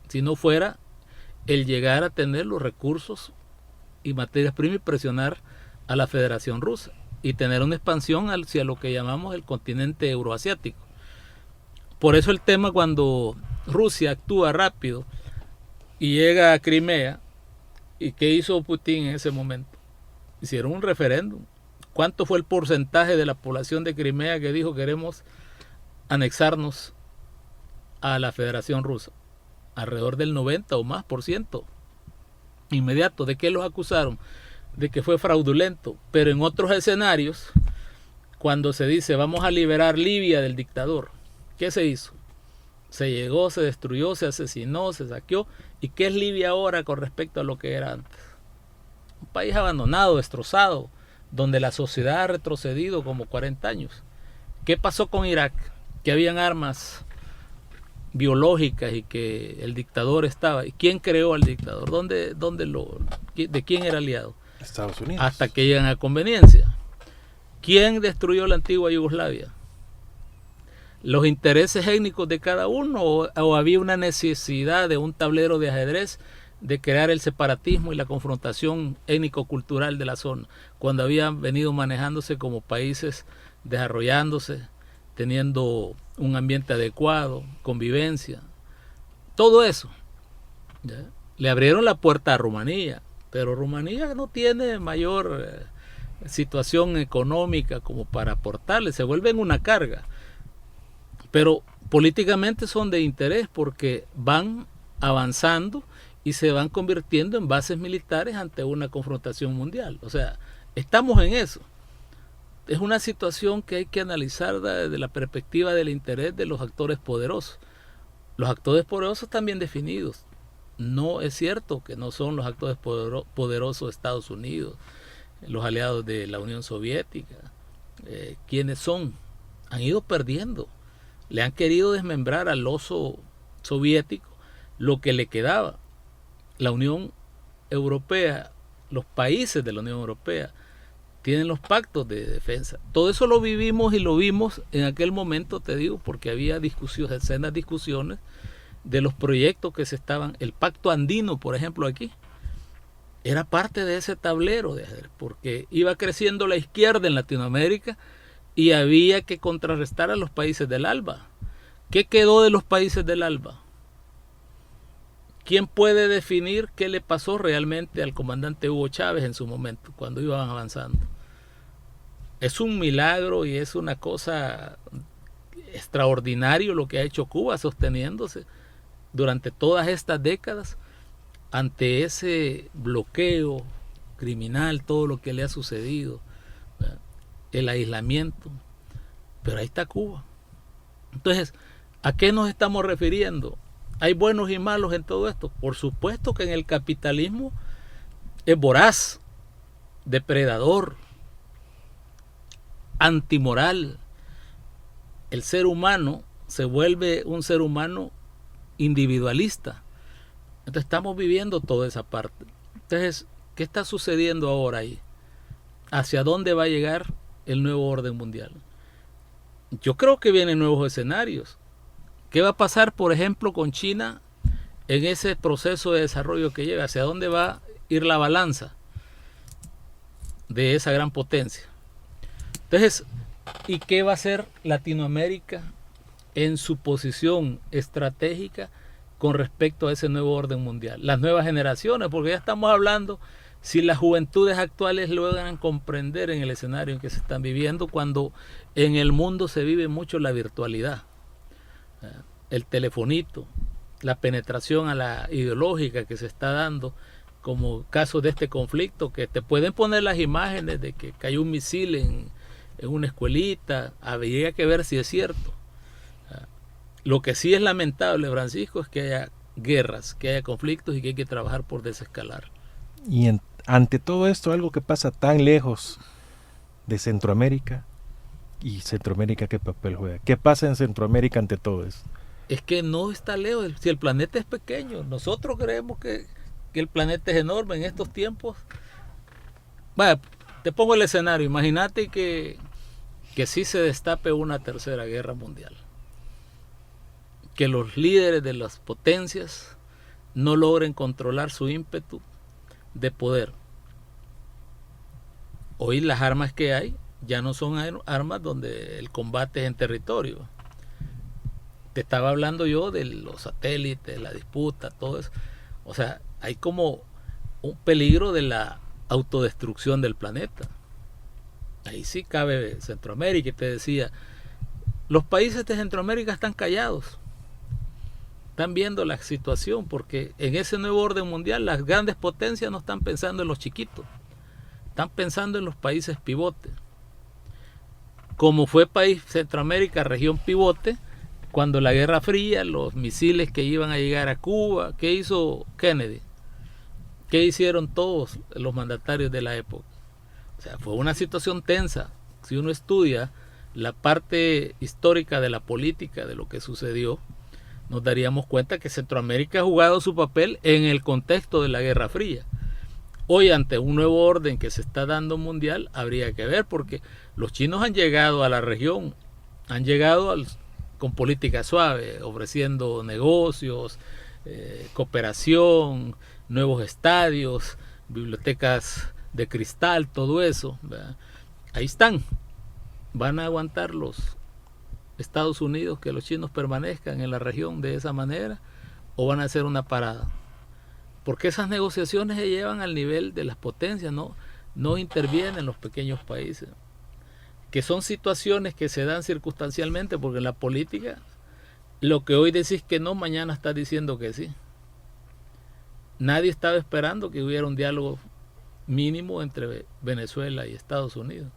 Speaker 2: Si no fuera el llegar a tener los recursos y materias primas y presionar a la Federación Rusa y tener una expansión hacia lo que llamamos el continente euroasiático. Por eso el tema, cuando Rusia actúa rápido y llega a Crimea, ¿y qué hizo Putin en ese momento? Hicieron un referéndum. ¿Cuánto fue el porcentaje de la población de Crimea que dijo queremos anexarnos a la Federación Rusa? Alrededor del 90 o más por ciento. Inmediato. ¿De qué los acusaron? De que fue fraudulento. Pero en otros escenarios, cuando se dice vamos a liberar Libia del dictador, ¿qué se hizo? Se llegó, se destruyó, se asesinó, se saqueó. ¿Y qué es Libia ahora con respecto a lo que era antes? Un país abandonado, destrozado, donde la sociedad ha retrocedido como 40 años. ¿Qué pasó con Irak? Que habían armas biológicas y que el dictador estaba. ¿Y quién creó al dictador? ¿De quién era aliado?
Speaker 1: Estados Unidos.
Speaker 2: Hasta que llegan a conveniencia. ¿Quién destruyó la antigua Yugoslavia? los intereses étnicos de cada uno, o había una necesidad de un tablero de ajedrez de crear el separatismo y la confrontación étnico-cultural de la zona, cuando habían venido manejándose como países desarrollándose, teniendo un ambiente adecuado, convivencia, todo eso. ¿Ya? Le abrieron la puerta a Rumanía, pero Rumanía no tiene mayor situación económica como para aportarle, se vuelven una carga. Pero políticamente son de interés porque van avanzando y se van convirtiendo en bases militares ante una confrontación mundial. O sea, estamos en eso. Es una situación que hay que analizar desde la perspectiva del interés de los actores poderosos. Los actores poderosos están bien definidos. No es cierto que no son los actores poderosos de Estados Unidos, los aliados de la Unión Soviética. ¿Quiénes son? Han ido perdiendo. Le han querido desmembrar al oso soviético lo que le quedaba. La Unión Europea, los países de la Unión Europea, tienen los pactos de defensa. Todo eso lo vivimos y lo vimos en aquel momento, te digo, porque había discusiones, escenas discusiones de los proyectos que se estaban. El pacto andino, por ejemplo, aquí, era parte de ese tablero de ajedrez, porque iba creciendo la izquierda en Latinoamérica y había que contrarrestar a los países del ALBA. ¿Qué quedó de los países del ALBA? ¿Quién puede definir qué le pasó realmente al comandante Hugo Chávez en su momento, cuando iban avanzando? Es un milagro y es una cosa extraordinaria lo que ha hecho Cuba, sosteniéndose durante todas estas décadas ante ese bloqueo criminal, todo lo que le ha sucedido, el aislamiento. Pero ahí está Cuba. Entonces, ¿a qué nos estamos refiriendo? ¿Hay buenos y malos en todo esto? Por supuesto que en el capitalismo es voraz, depredador, antimoral. El ser humano se vuelve un ser humano individualista. Entonces estamos viviendo toda esa parte. Entonces, ¿qué está sucediendo ahora ahí? ¿Hacia dónde va a llegar el nuevo orden mundial? Yo creo que vienen nuevos escenarios. ¿Qué va a pasar, por ejemplo, con China en ese proceso de desarrollo que llega? ¿Hacia dónde va a ir la balanza de esa gran potencia? Entonces, ¿y qué va a hacer Latinoamérica en su posición estratégica con respecto a ese nuevo orden mundial? Las nuevas generaciones, porque ya estamos hablando si las juventudes actuales logran comprender en el escenario en que se están viviendo, cuando en el mundo se vive mucho la virtualidad. El telefonito, la penetración a la ideológica que se está dando, como caso de este conflicto, que te pueden poner las imágenes de que cayó un misil en una escuelita, habría que ver si es cierto. Lo que sí es lamentable, Francisco, es que haya guerras, que haya conflictos y que hay que trabajar por desescalar.
Speaker 1: Y ante todo esto, algo que pasa tan lejos de Centroamérica, ¿y Centroamérica qué papel juega? ¿Qué pasa en Centroamérica ante todo eso?
Speaker 2: Es que no está lejos, si el planeta es pequeño, nosotros creemos que el planeta es enorme en estos tiempos. Vaya, te pongo el escenario, imagínate que sí se destape una tercera guerra mundial, que los líderes de las potencias no logren controlar su ímpetu de poder. Hoy las armas que hay ya no son armas donde el combate es en territorio. Te estaba hablando yo de los satélites, la disputa, todo eso. O sea, hay como un peligro de la autodestrucción del planeta. Ahí sí cabe Centroamérica. Y te decía, los países de Centroamérica están callados. Están viendo la situación, porque en ese nuevo orden mundial las grandes potencias no están pensando en los chiquitos. Están pensando en los países pivote. Como fue país Centroamérica, región pivote, cuando la Guerra Fría, los misiles que iban a llegar a Cuba, ¿qué hizo Kennedy? ¿Qué hicieron todos los mandatarios de la época? O sea, fue una situación tensa. Si uno estudia la parte histórica de la política, de lo que sucedió, nos daríamos cuenta que Centroamérica ha jugado su papel en el contexto de la Guerra Fría. Hoy, ante un nuevo orden que se está dando mundial, habría que ver, porque los chinos han llegado a la región, han llegado con política suave, ofreciendo negocios, cooperación, nuevos estadios, bibliotecas de cristal, todo eso, ¿verdad? Ahí están. ¿Van a aguantar los Estados Unidos que los chinos permanezcan en la región de esa manera o van a hacer una parada? Porque esas negociaciones se llevan al nivel de las potencias, no intervienen los pequeños países, que son situaciones que se dan circunstancialmente, porque en la política lo que hoy decís que no, mañana estás diciendo que sí. Nadie estaba esperando que hubiera un diálogo mínimo entre Venezuela y Estados Unidos.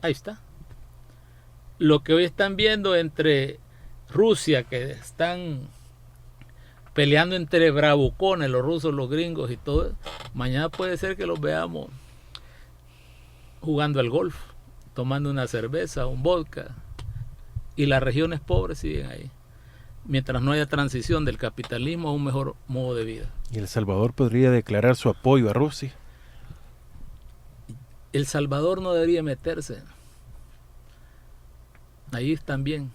Speaker 2: Ahí está. Lo que hoy están viendo entre Rusia, que están peleando entre bravucones, los rusos, los gringos y todo, mañana puede ser que los veamos jugando al golf, tomando una cerveza, un vodka, y las regiones pobres siguen ahí, mientras no haya transición del capitalismo a un mejor modo de vida.
Speaker 1: ¿Y El Salvador podría declarar su apoyo a Rusia?
Speaker 2: El Salvador no debería meterse. Ahí también.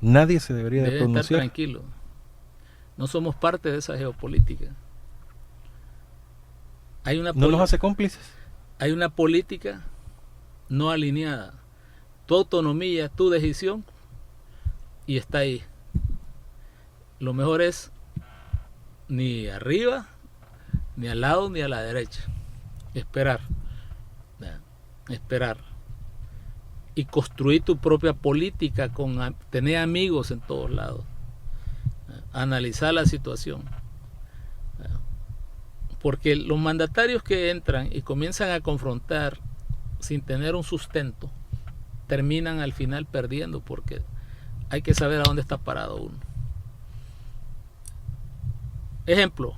Speaker 1: Nadie se debería de
Speaker 2: Debe
Speaker 1: pronunciar.
Speaker 2: estar tranquilo. No somos parte de esa geopolítica.
Speaker 1: ¿No nos hace cómplices?
Speaker 2: Hay una política no alineada. Tu autonomía, tu decisión, y está ahí. Lo mejor es ni arriba, ni al lado, ni a la derecha. Esperar. Esperar. Y construir tu propia política, tener amigos en todos lados. Analizar la situación. Porque los mandatarios que entran y comienzan a confrontar sin tener un sustento, terminan al final perdiendo, porque hay que saber a dónde está parado uno. Ejemplo,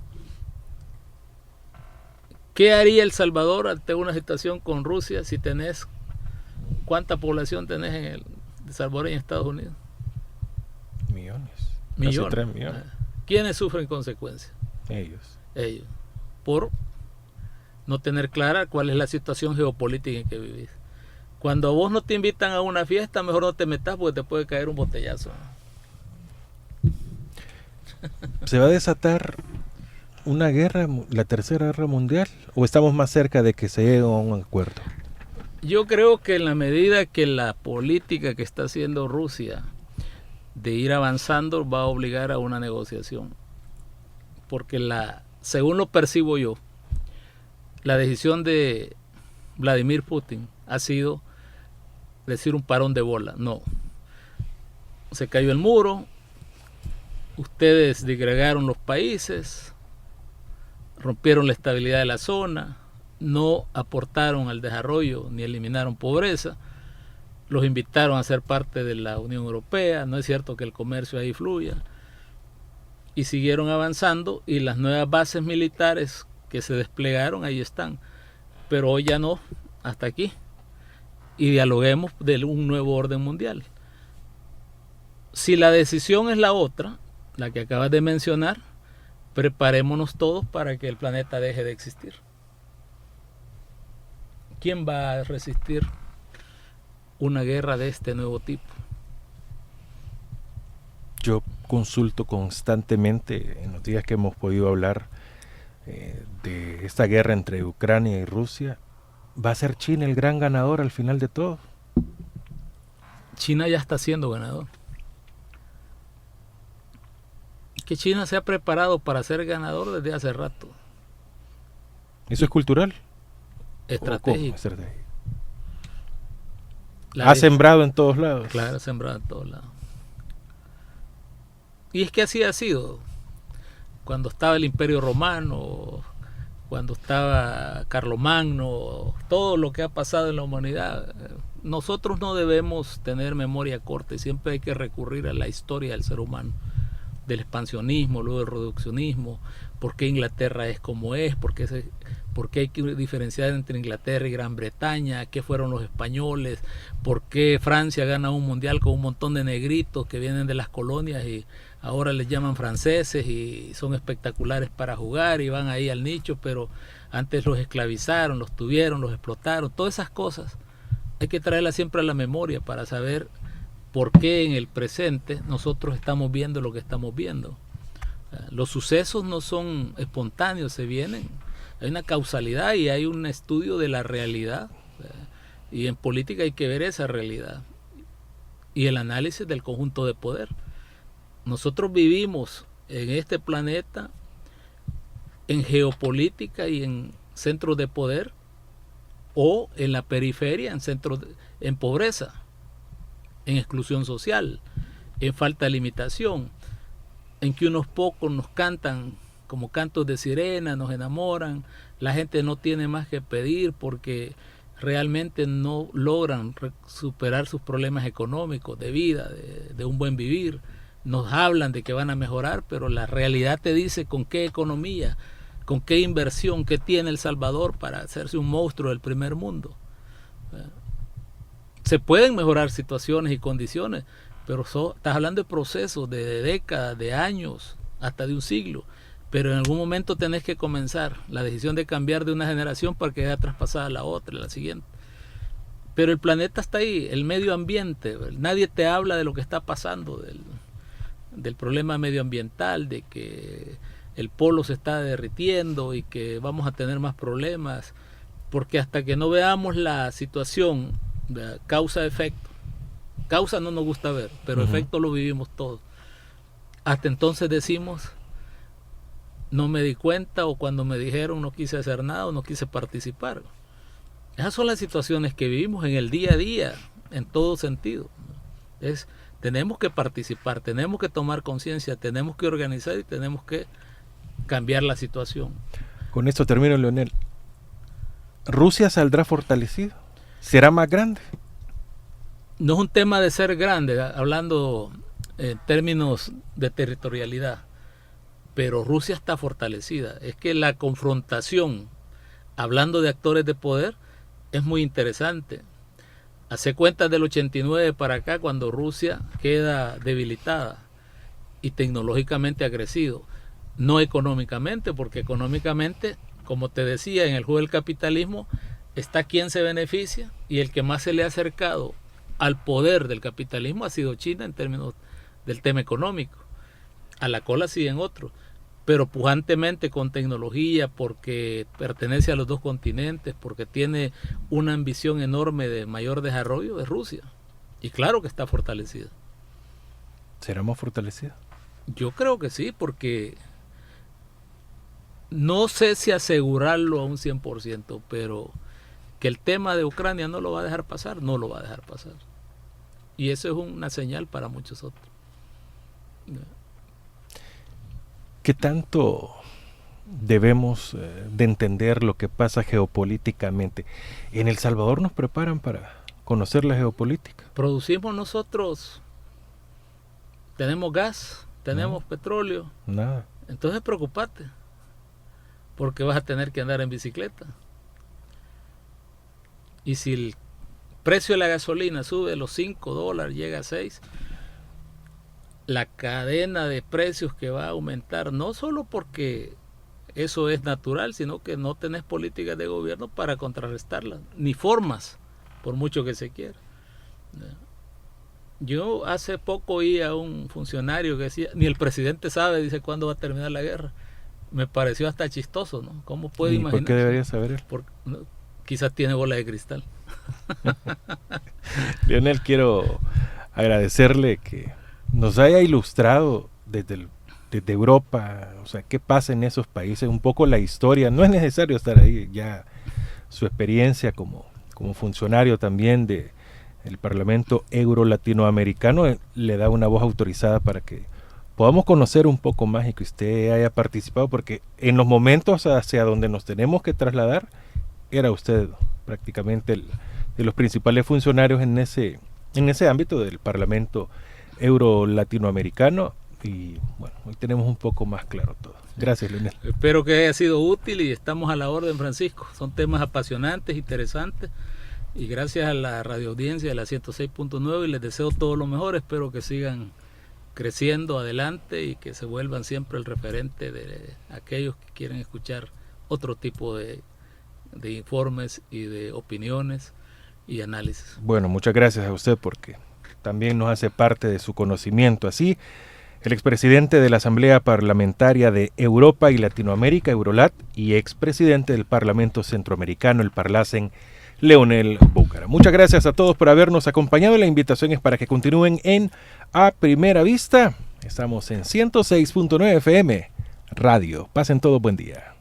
Speaker 2: ¿qué haría El Salvador ante una situación con Rusia si tenés, cuánta población tenés en El Salvador y en Estados Unidos?
Speaker 1: Millones.
Speaker 2: Millones.
Speaker 1: Casi 3 millones.
Speaker 2: ¿Quiénes sufren consecuencias?
Speaker 1: Ellos.
Speaker 2: Por no tener clara cuál es la situación geopolítica en que vivís. Cuando a vos no te invitan a una fiesta, mejor no te metas, porque te puede caer un botellazo.
Speaker 1: ¿Se va a desatar una guerra, la tercera guerra mundial, o estamos más cerca de que se llegue a un acuerdo?
Speaker 2: Yo creo que en la medida que la política que está haciendo Rusia de ir avanzando va a obligar a una negociación, porque según lo percibo yo, la decisión de Vladimir Putin ha sido decir un parón de bola. No, se cayó el muro, ustedes disgregaron los países, rompieron la estabilidad de la zona, no aportaron al desarrollo ni eliminaron pobreza, los invitaron a ser parte de la Unión Europea, no es cierto que el comercio ahí fluya, y siguieron avanzando, y las nuevas bases militares que se desplegaron ahí están, pero hoy ya no, hasta aquí, y dialoguemos de un nuevo orden mundial. Si la decisión es la otra, la que acabas de mencionar, preparémonos todos para que el planeta deje de existir. ¿Quién va a resistir una guerra de este nuevo tipo?
Speaker 1: Yo consulto constantemente en los días que hemos podido hablar de esta guerra entre Ucrania y Rusia. ¿Va a ser China el gran ganador al final de todo?
Speaker 2: China ya está siendo ganador. Que China se ha preparado para ser ganador desde hace rato.
Speaker 1: ¿Eso es cultural?
Speaker 2: Estratégico.
Speaker 1: Ha sembrado en todos lados.
Speaker 2: Claro, ha sembrado en todos lados. Y es que así ha sido. Cuando estaba el Imperio Romano, cuando estaba Carlomagno, todo lo que ha pasado en la humanidad, nosotros no debemos tener memoria corta y siempre hay que recurrir a la historia del ser humano, del expansionismo, luego del reduccionismo, por qué Inglaterra es como es, por qué hay que diferenciar entre Inglaterra y Gran Bretaña, qué fueron los españoles, por qué Francia gana un mundial con un montón de negritos que vienen de las colonias y ahora les llaman franceses y son espectaculares para jugar y van ahí al nicho, pero antes los esclavizaron, los tuvieron, los explotaron. Todas esas cosas hay que traerlas siempre a la memoria para saber por qué en el presente nosotros estamos viendo lo que estamos viendo. Los sucesos no son espontáneos, se vienen. Hay una causalidad y hay un estudio de la realidad. Y en política hay que ver esa realidad y el análisis del conjunto de poder. Nosotros vivimos en este planeta en geopolítica y en centros de poder, o en la periferia, en centros en pobreza, en exclusión social, en falta de limitación, en que unos pocos nos cantan como cantos de sirena, nos enamoran, la gente no tiene más que pedir porque realmente no logran superar sus problemas económicos, de vida, de un buen vivir. Nos hablan de que van a mejorar, pero la realidad te dice con qué economía, con qué inversión, qué tiene El Salvador para hacerse un monstruo del primer mundo. Se pueden mejorar situaciones y condiciones, pero estás hablando de procesos de décadas, de años, hasta de un siglo. Pero en algún momento tenés que comenzar la decisión de cambiar de una generación para que sea traspasada a la otra, a la siguiente. Pero el planeta está ahí, el medio ambiente. Nadie te habla de lo que está pasando, del problema medioambiental, de que el polo se está derritiendo y que vamos a tener más problemas, porque hasta que no veamos la situación de causa-efecto, causa no nos gusta ver, pero efecto lo vivimos todos. Hasta entonces decimos, no me di cuenta, o cuando me dijeron no quise hacer nada o no quise participar. Esas son las situaciones que vivimos en el día a día, en todo sentido. Tenemos que participar, tenemos que tomar conciencia, tenemos que organizar y tenemos que cambiar la situación.
Speaker 1: Con esto termino, Leonel. ¿Rusia saldrá fortalecido? ¿Será más grande?
Speaker 2: No es un tema de ser grande, hablando en términos de territorialidad, pero Rusia está fortalecida. Es que la confrontación, hablando de actores de poder, es muy interesante. Hace cuentas del 89 para acá, cuando Rusia queda debilitada y tecnológicamente agresivo. No económicamente, porque económicamente, como te decía, en el juego del capitalismo está quien se beneficia, y el que más se le ha acercado al poder del capitalismo ha sido China en términos del tema económico. A la cola siguen otros, pero pujantemente con tecnología, porque pertenece a los dos continentes, porque tiene una ambición enorme de mayor desarrollo, es Rusia. Y claro que está fortalecida.
Speaker 1: ¿Será más fortalecida?
Speaker 2: Yo creo que sí, porque no sé si asegurarlo a un 100%, pero que el tema de Ucrania no lo va a dejar pasar, no lo va a dejar pasar. Y eso es una señal para muchos otros.
Speaker 1: ¿Qué tanto debemos de entender lo que pasa geopolíticamente? ¿En El Salvador nos preparan para conocer la geopolítica?
Speaker 2: Producimos nosotros, tenemos gas, tenemos petróleo.
Speaker 1: Nada.
Speaker 2: Entonces preocupate, porque vas a tener que andar en bicicleta. Y si el precio de la gasolina sube los $5, llega a 6, la cadena de precios que va a aumentar, no solo porque eso es natural, sino que no tenés políticas de gobierno para contrarrestarla, ni formas, por mucho que se quiera. Yo hace poco oí a un funcionario que decía, ni el presidente sabe, dice, cuándo va a terminar la guerra. Me pareció hasta chistoso, ¿no? ¿Cómo puede imaginar?
Speaker 1: ¿Por qué debería saber él?
Speaker 2: Quizás tiene bola de cristal.
Speaker 1: Leonel, quiero agradecerle que nos haya ilustrado desde Europa, o sea, qué pasa en esos países, un poco la historia. No es necesario estar ahí, ya su experiencia como funcionario también del Parlamento Euro-Latinoamericano le da una voz autorizada para que podamos conocer un poco más y que usted haya participado, porque en los momentos hacia donde nos tenemos que trasladar, era usted prácticamente de los principales funcionarios en ese ámbito del Parlamento Euro-Latinoamericano, y bueno, hoy tenemos un poco más claro todo. Gracias, Leonel.
Speaker 2: Espero que haya sido útil y estamos a la orden, Francisco. Son temas apasionantes, interesantes, y gracias a la radioaudiencia de la 106.9, y les deseo todo lo mejor. Espero que sigan creciendo adelante y que se vuelvan siempre el referente de aquellos que quieren escuchar otro tipo de informes y de opiniones y análisis.
Speaker 1: Bueno, muchas gracias a usted, porque también nos hace parte de su conocimiento. Así, el expresidente de la Asamblea Parlamentaria de Europa y Latinoamérica, Eurolat, y expresidente del Parlamento Centroamericano, el Parlacen, Leonel Búcara. Muchas gracias a todos por habernos acompañado. La invitación es para que continúen en A Primera Vista. Estamos en 106.9 FM Radio. Pasen todos buen día.